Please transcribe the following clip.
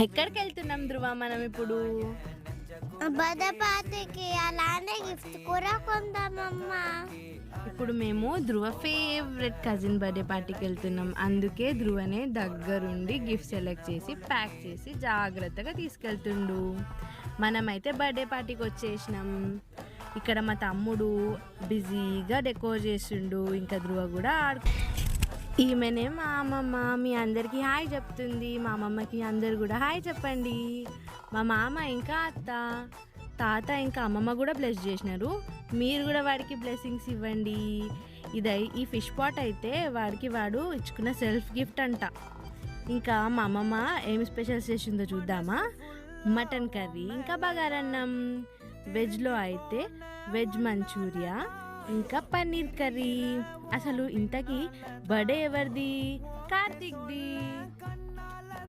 ఎక్కడికి వెళ్తున్నాం ధ్రువ మనం ఇప్పుడు? బర్త్డే పార్టీకి అలానే గిఫ్ట్ కూడా కొందామమ్మా. ఇప్పుడు మేము ధ్రువ ఫేవరెట్ కజిన్ బర్త్డే పార్టీకి వెళ్తున్నాం. అందుకే ధ్రువనే దగ్గరుండి గిఫ్ట్ సెలెక్ట్ చేసి ప్యాక్ చేసి జాగ్రత్తగా తీసుకెళ్తుండు. మనమైతే బర్త్డే పార్టీకి వచ్చేసినాం. ఇక్కడ మా తమ్ముడు బిజీగా డెకోర్ చేసిండు. ఇంకా ధ్రువ కూడా ఈమెనే మా అమ్మమ్మ. మీ అందరికీ హాయ్ చెప్తుంది. మా అమ్మమ్మకి అందరు కూడా హాయ్ చెప్పండి. మా మామ ఇంకా అత్త, తాత ఇంకా అమ్మమ్మ కూడా బ్లెస్ చేసినారు. మీరు కూడా వాడికి బ్లెస్సింగ్స్ ఇవ్వండి. ఈ ఫిష్ పాట్ అయితే వాడు ఇచ్చుకున్న సెల్ఫ్ గిఫ్ట్ అంట. ఇంకా మా అమ్మమ్మ ఏమి స్పెషల్స్ చేసిందో చూద్దామా? మటన్ కర్రీ, ఇంకా బగారన్నం. వెజ్లో అయితే వెజ్ మంచూరియా, ఇంకా పన్నీర్ కర్రీ. అసలు ఇంతకీ బర్త్డే ఎవరిది? కార్తీక్ది.